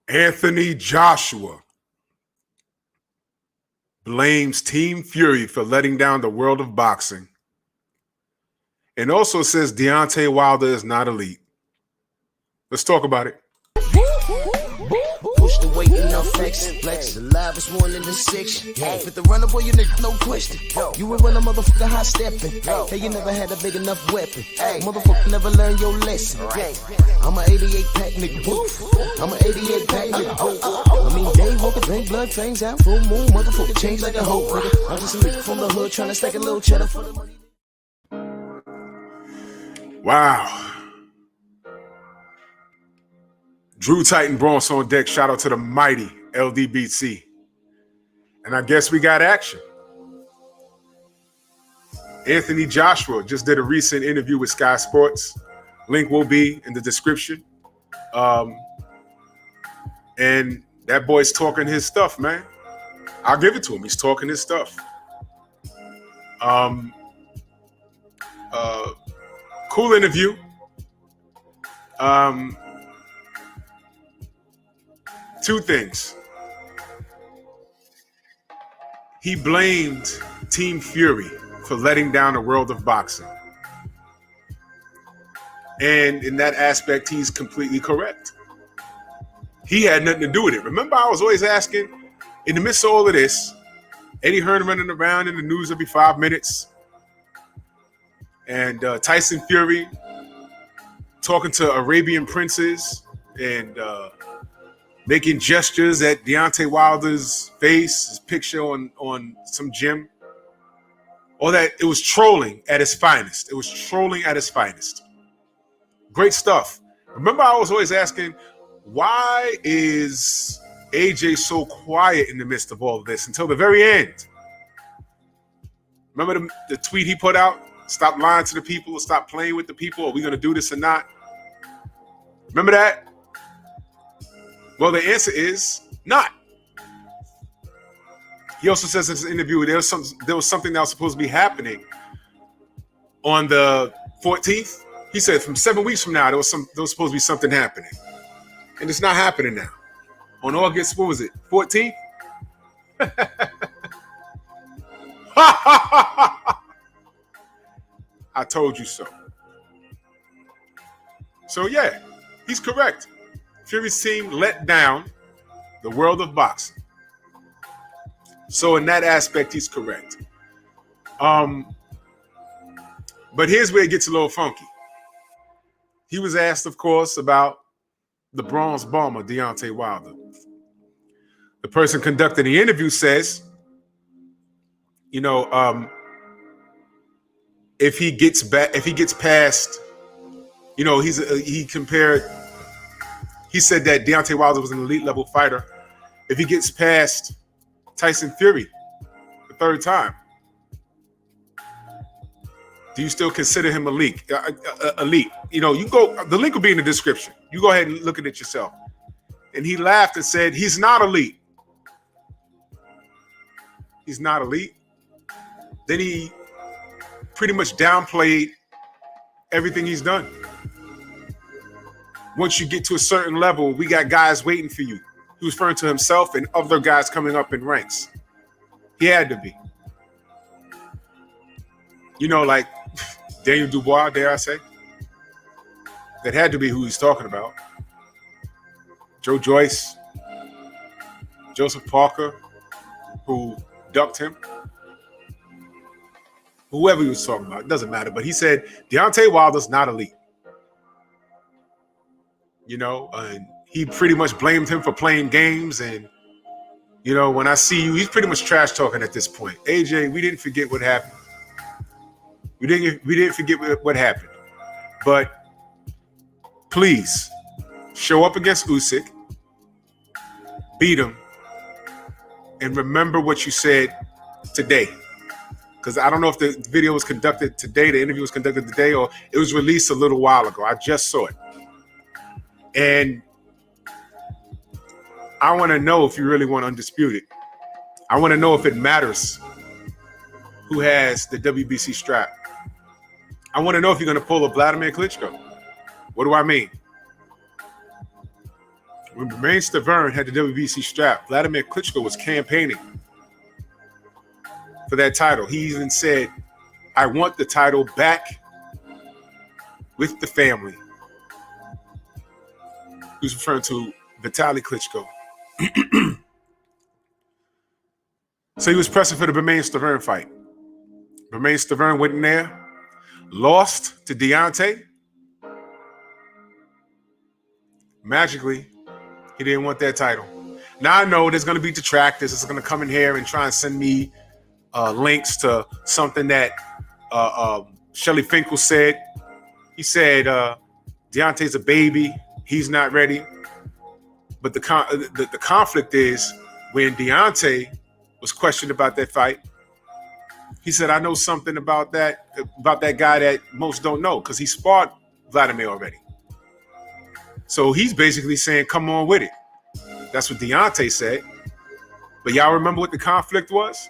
Anthony Joshua blames Team Fury for letting down the world of boxing, and also says Deontay Wilder is not elite. Let's talk about it. Push the weight in no flex. The livest one in the section. Fit the runner, boy, you nigga, no question. You ain't run a motherfucker high stepping. Hey, you never had a big enough weapon. Motherfucker never learned your lesson. I'm an 88 pack nigga. I'm an 88 pack nigga. I mean, day walking, drink blood, trains out, full moon. Motherfucker change like a hoe. I'm just a nigga from the hood trying to stack a little cheddar for the money. Wow. Drew Titan Bronx on deck. Shout out to the mighty LDBC. And I guess we got action. Anthony Joshua just did a recent interview with Sky Sports. Link will be in the description. And that boy's talking his stuff, man. I'll give it to him. He's talking his stuff. Cool interview. Two things. He blamed Team Fury for letting down the world of boxing. And in that aspect, he's completely correct. He had nothing to do with it. Remember, I was always asking, in the midst of all of this, Eddie Hearn running around in the news every 5 minutes, and Tyson Fury talking to Arabian princes and making gestures at Deontay Wilder's face, his picture on some gym. All that, it was trolling at its finest. It was trolling at its finest. Great stuff. Remember, I was always asking, why is AJ so quiet in the midst of all of this until the very end? Remember the tweet he put out? Stop lying to the people, or stop playing with the people. Are we going to do this or not? Remember that? Well, the answer is not. He also says in this interview there was something that was supposed to be happening on the 14th. He said from 7 weeks from now there was supposed to be something happening, and it's not happening now. On August, what was it? 14th. I told you so. So yeah, he's correct. Fury's team let down the world of boxing. So in that aspect, he's correct. But here's where it gets a little funky. He was asked, of course, about the bronze bomber, Deontay Wilder. The person conducting the interview says, if he gets past, he said that Deontay Wilder was an elite level fighter. If he gets past Tyson Fury the third time, do you still consider him elite? You go. The link will be in the description. You go ahead and look at it yourself. And he laughed and said, "He's not elite. He's not elite." Then he pretty much downplayed everything he's done. Once you get to a certain level, we got guys waiting for you. He was referring to himself and other guys coming up in ranks. He had to be. Like Daniel Dubois, dare I say. That had to be who he's talking about. Joe Joyce, Joseph Parker, who ducked him. Whoever he was talking about, it doesn't matter. But he said Deontay Wilder's not elite. And he pretty much blamed him for playing games. And, when I see you, he's pretty much trash talking at this point. AJ, we didn't forget what happened. We didn't forget what happened. But please show up against Usyk, beat him, and remember what you said today. Because I don't know if the video was conducted today, the interview was conducted today, or it was released a little while ago. I just saw it. And I want to know if you really want Undisputed. I want to know if it matters who has the WBC strap. I want to know if you're going to pull a Vladimir Klitschko. What do I mean? when Romain Stavern had the WBC strap, Vladimir Klitschko was campaigning for that title. He even said, I want the title back with the family. He was referring to Vitaly Klitschko. So he was pressing for the Romain Stavern fight. Romain Stavern went in there, lost to Deontay. Magically, he didn't want that title. Now I know there's going to be detractors that's going to come in here and try and send me links to something that Shelly Finkel said. He said Deontay's a baby. He's not ready. But the conflict is when Deontay was questioned about that fight, he said, I know something about that guy that most don't know because he sparred Vladimir already. So he's basically saying, come on with it. That's what Deontay said. But y'all remember what the conflict was?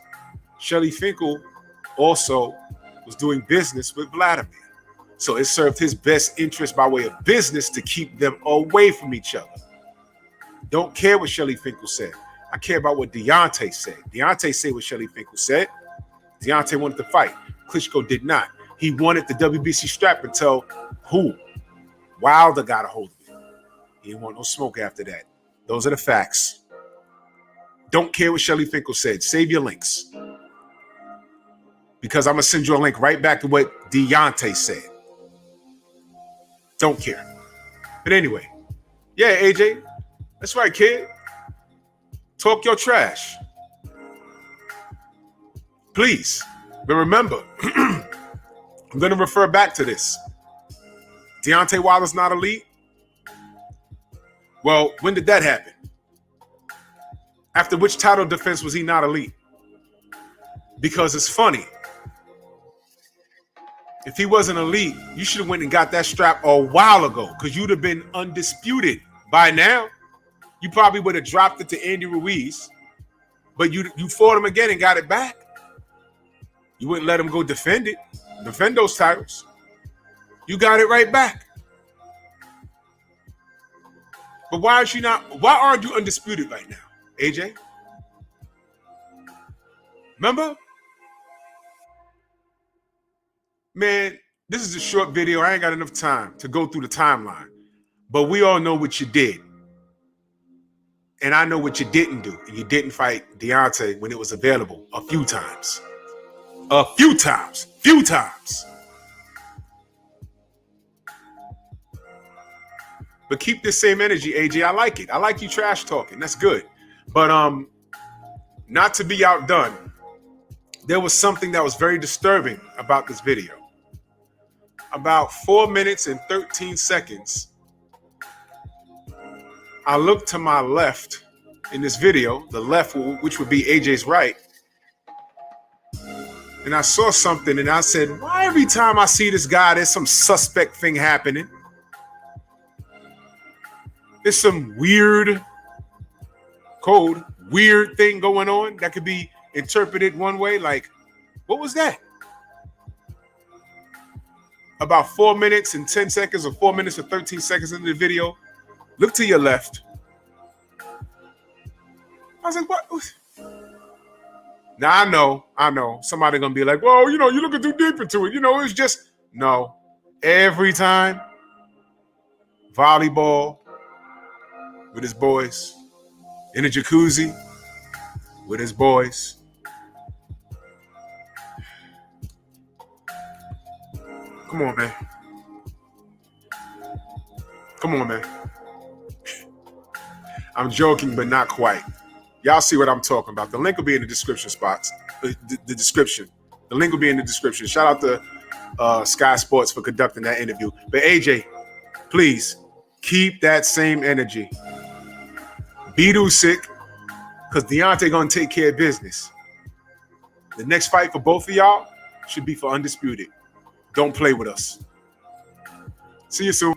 Shelly Finkel also was doing business with Vladimir. So it served his best interest by way of business to keep them away from each other. Don't care what Shelly Finkel said. I care about what Deontay said. Deontay said what Shelly Finkel said. Deontay wanted to fight. Klitschko did not. He wanted the WBC strap until who? Wilder got a hold of it. He didn't want no smoke after that. Those are the facts. Don't care what Shelly Finkel said. Save your links. Because I'm going to send you a link right back to what Deontay said. Don't care. But anyway. Yeah, AJ. That's right, kid. Talk your trash. Please. But remember, I'm going to refer back to this. Deontay Wilder's not elite. Well, when did that happen? After which title defense was he not elite? Because it's funny. If he wasn't elite, you should have went and got that strap a while ago because you'd have been undisputed by now. You probably would have dropped it to Andy Ruiz, but you fought him again and got it back. You wouldn't let him go defend those titles. You got it right back. But why aren't you undisputed right now, AJ? Remember? Man, this is a short video. I ain't got enough time to go through the timeline. But we all know what you did. And I know what you didn't do. You didn't fight Deontay when it was available a few times. A few times. Few times. But keep this same energy, AJ. I like it. I like you trash talking. That's good. But not to be outdone, there was something that was very disturbing about this video. About 4 minutes and 13 seconds, I looked to my left in this video, the left, which would be AJ's right, and I saw something and I said, why every time I see this guy, there's some suspect thing happening? There's some weird thing going on that could be interpreted one way. Like, what was that? About 4 minutes and 10 seconds or 4 minutes and 13 seconds into the video, look to your left. I was like, what? Now, I know. Somebody going to be like, well, you're looking too deep into it. It's just, no. Every time, volleyball with his boys, in a jacuzzi with his boys. Come on, man. Come on, man. I'm joking, but not quite. Y'all see what I'm talking about. The link will be in the description spots. The description. The link will be in the description. Shout out to Sky Sports for conducting that interview. But AJ, please keep that same energy. Be Usyk, because Deontay gonna take care of business. The next fight for both of y'all should be for undisputed. Don't play with us. See you soon.